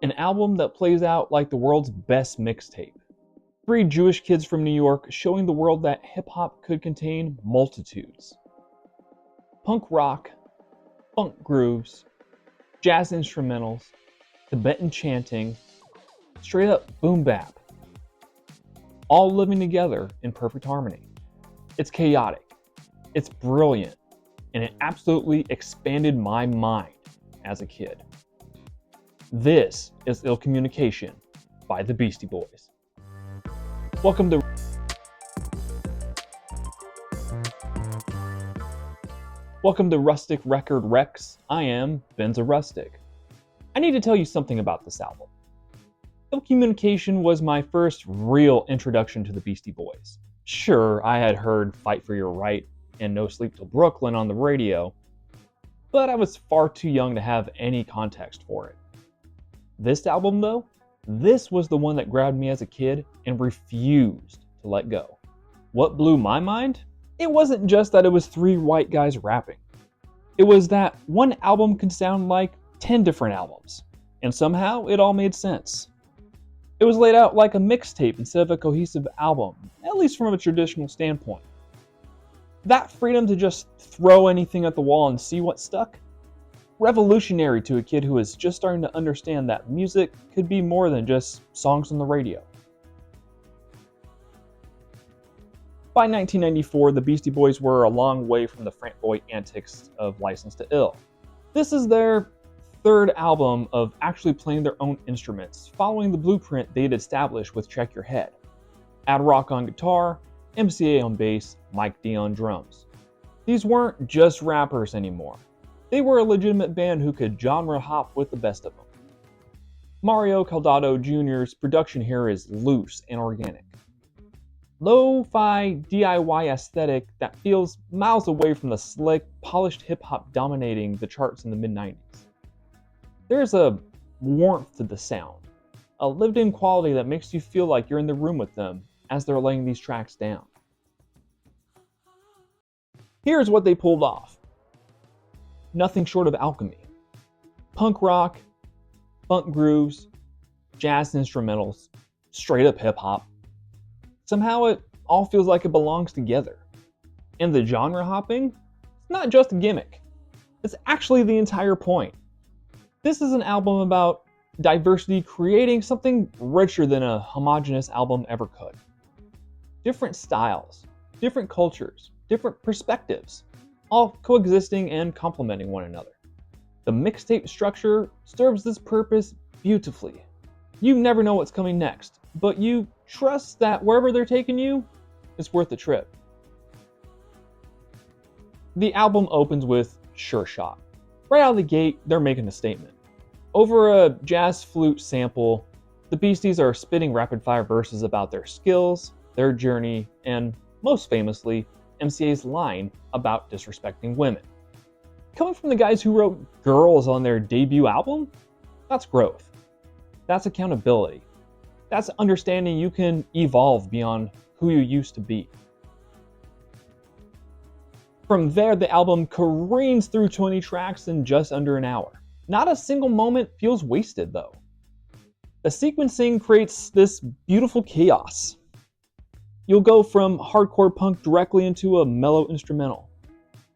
an album that plays out like the world's best mixtape. Three Jewish kids from New York showing the world that hip-hop could contain multitudes. Punk rock, funk grooves, jazz instrumentals, Tibetan chanting, straight up boom-bap, all living together in perfect harmony. It's chaotic, it's brilliant, and it absolutely expanded my mind as a kid. This is Ill Communication by the Beastie Boys. Welcome to Rustic Record Recs. I am Benza Rustic. I need to tell you something about this album. Ill Communication was my first real introduction to the Beastie Boys. Sure, I had heard Fight for Your Right and No Sleep Till Brooklyn on the radio, but I was far too young to have any context for it. This album, though, this was the one that grabbed me as a kid and refused to let go. What blew my mind? It wasn't just that it was three white guys rapping. It was that one album could sound like 10 different albums, and somehow it all made sense. It was laid out like a mixtape instead of a cohesive album, at least from a traditional standpoint. That freedom to just throw anything at the wall and see what stuck? Revolutionary to a kid who was just starting to understand that music could be more than just songs on the radio. By 1994, the Beastie Boys were a long way from the frat boy antics of License to Ill. This is their third album of actually playing their own instruments, following the blueprint they'd established with Check Your Head. Ad Rock on guitar, MCA on bass, Mike D on drums. These weren't just rappers anymore. They were a legitimate band who could genre hop with the best of them. Mario Caldato Jr.'s production here is loose and organic. Lo-fi DIY aesthetic that feels miles away from the slick, polished hip-hop dominating the charts in the mid-90s. There's a warmth to the sound, a lived-in quality that makes you feel like you're in the room with them as they're laying these tracks down. Here's what they pulled off. Nothing short of alchemy. Punk rock, funk grooves, jazz instrumentals, straight up hip-hop. Somehow it all feels like it belongs together. And the genre hopping, it's not just a gimmick. It's actually the entire point. This is an album about diversity creating something richer than a homogeneous album ever could. Different styles, different cultures, different perspectives, all coexisting and complementing one another. The mixtape structure serves this purpose beautifully. You never know what's coming next, but you trust that wherever they're taking you, it's worth the trip. The album opens with Sure Shot. Right out of the gate, they're making a statement. Over a jazz flute sample, the Beasties are spitting rapid-fire verses about their skills, their journey, and, most famously, MCA's line about disrespecting women. Coming from the guys who wrote Girls on their debut album, that's growth. That's accountability. That's understanding you can evolve beyond who you used to be. From there, the album careens through 20 tracks in just under an hour. Not a single moment feels wasted, though. The sequencing creates this beautiful chaos. You'll go from hardcore punk directly into a mellow instrumental,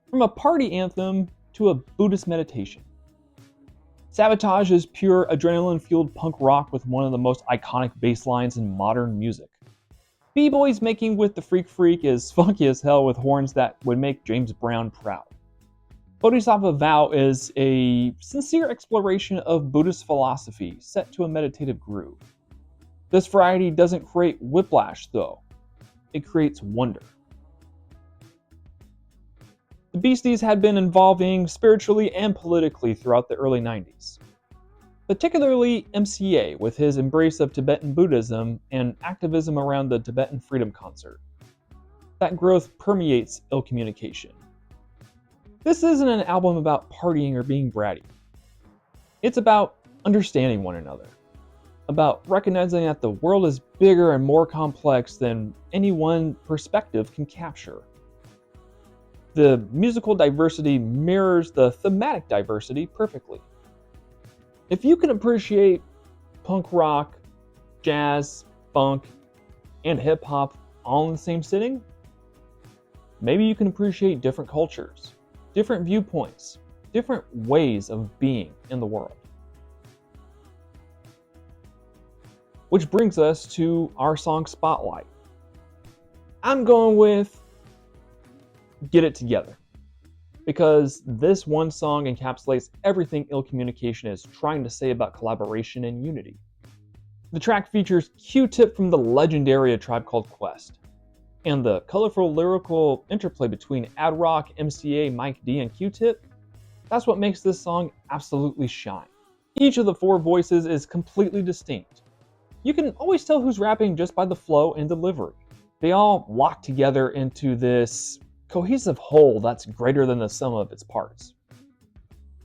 from a party anthem to a Buddhist meditation. Sabotage is pure adrenaline-fueled punk rock with one of the most iconic bass lines in modern music. B-Boys Making with the Freak Freak is funky as hell with horns that would make James Brown proud. Bodhisattva Vow is a sincere exploration of Buddhist philosophy set to a meditative groove. This variety doesn't create whiplash, though. It creates wonder. The Beasties had been evolving spiritually and politically throughout the early 90s. Particularly MCA with his embrace of Tibetan Buddhism and activism around the Tibetan Freedom Concert. That growth permeates Ill Communication. This isn't an album about partying or being bratty. It's about understanding one another. About recognizing that the world is bigger and more complex than any one perspective can capture. The musical diversity mirrors the thematic diversity perfectly. If you can appreciate punk rock, jazz, funk, and hip hop all in the same sitting, maybe you can appreciate different cultures, different viewpoints, different ways of being in the world. Which brings us to our song Spotlight. I'm going with Get It Together, because this one song encapsulates everything Ill Communication is trying to say about collaboration and unity. The track features Q-Tip from the legendary A Tribe Called Quest, and the colorful lyrical interplay between Ad Rock, MCA, Mike D, and Q-Tip, that's what makes this song absolutely shine. Each of the four voices is completely distinct. You can always tell who's rapping just by the flow and delivery. They all lock together into this cohesive whole that's greater than the sum of its parts.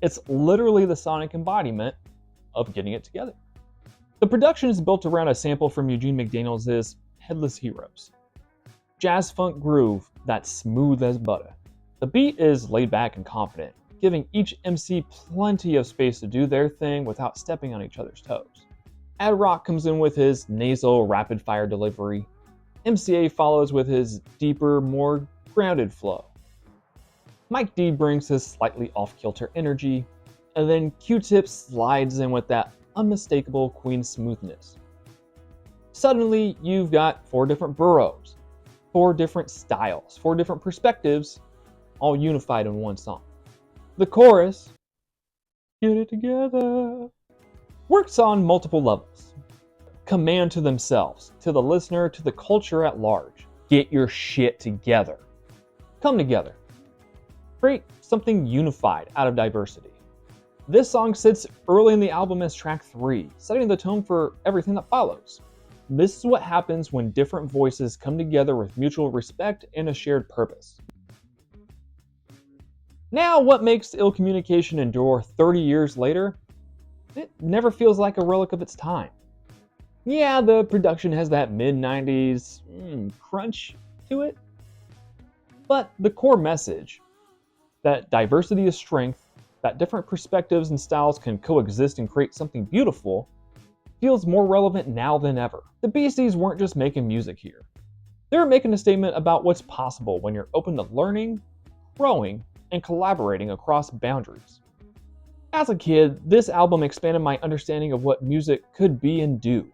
It's literally the sonic embodiment of getting it together. The production is built around a sample from Eugene McDaniels' Headless Heroes. Jazz funk groove that's smooth as butter. The beat is laid back and confident, giving each MC plenty of space to do their thing without stepping on each other's toes. Ad Rock comes in with his nasal, rapid-fire delivery. MCA follows with his deeper, more grounded flow. Mike D brings his slightly off-kilter energy, and then Q-Tip slides in with that unmistakable Queen smoothness. Suddenly, you've got four different boroughs, four different styles, four different perspectives, all unified in one song. The chorus, Get It Together, works on multiple levels. Command to themselves, to the listener, to the culture at large. Get your shit together. Come together. Create something unified out of diversity. This song sits early in the album as track 3, setting the tone for everything that follows. This is what happens when different voices come together with mutual respect and a shared purpose. Now, what makes Ill Communication endure 30 years later? It never feels like a relic of its time. Yeah, the production has that mid-90s crunch to it, but the core message, that diversity is strength, that different perspectives and styles can coexist and create something beautiful, feels more relevant now than ever. The Beasties weren't just making music here. They were making a statement about what's possible when you're open to learning, growing, and collaborating across boundaries. As a kid, this album expanded my understanding of what music could be and do.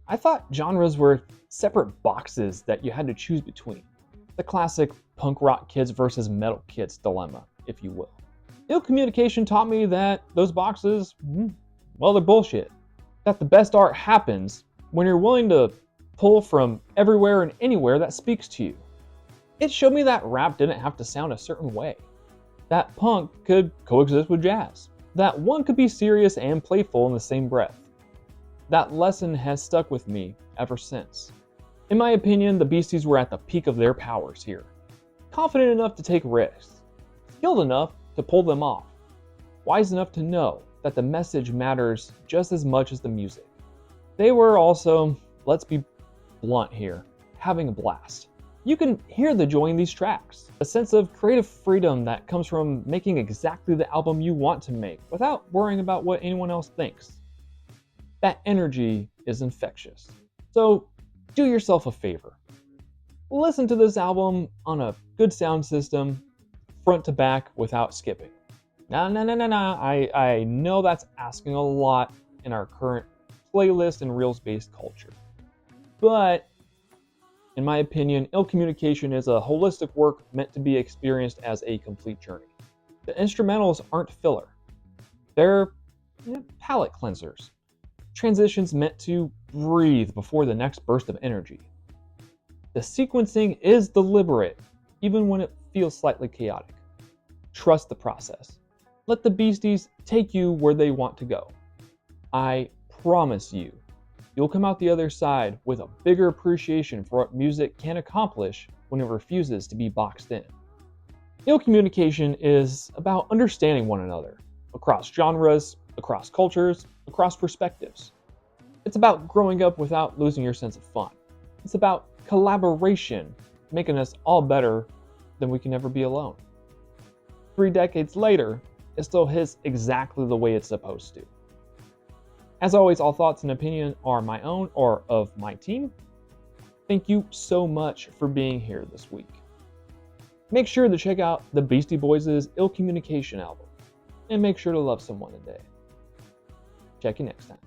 I thought genres were separate boxes that you had to choose between. The classic punk rock kids versus metal kids dilemma, if you will. Ill Communication taught me that those boxes, well, they're bullshit. That the best art happens when you're willing to pull from everywhere and anywhere that speaks to you. It showed me that rap didn't have to sound a certain way. That punk could coexist with jazz. That one could be serious and playful in the same breath. That lesson has stuck with me ever since. In my opinion, the Beasties were at the peak of their powers here. Confident enough to take risks. Skilled enough to pull them off. Wise enough to know that the message matters just as much as the music. They were also, let's be blunt here, having a blast. You can hear the joy in these tracks, a sense of creative freedom that comes from making exactly the album you want to make without worrying about what anyone else thinks. That energy is infectious. So do yourself a favor. Listen to this album on a good sound system, front to back without skipping. I know that's asking a lot in our current playlist and reels-based culture. But in my opinion, Ill Communication is a holistic work meant to be experienced as a complete journey. The instrumentals aren't filler. They're palate cleansers. Transitions meant to breathe before the next burst of energy. The sequencing is deliberate, even when it feels slightly chaotic. Trust the process. Let the Beasties take you where they want to go. I promise you, you'll come out the other side with a bigger appreciation for what music can accomplish when it refuses to be boxed in. Ill Communication is about understanding one another, across genres, across cultures, across perspectives. It's about growing up without losing your sense of fun. It's about collaboration, making us all better than we can ever be alone. 3 decades later, it still hits exactly the way it's supposed to. As always, all thoughts and opinions are my own or of my team. Thank you so much for being here this week. Make sure to check out the Beastie Boys' Ill Communication album, and make sure to love someone today. Check you next time.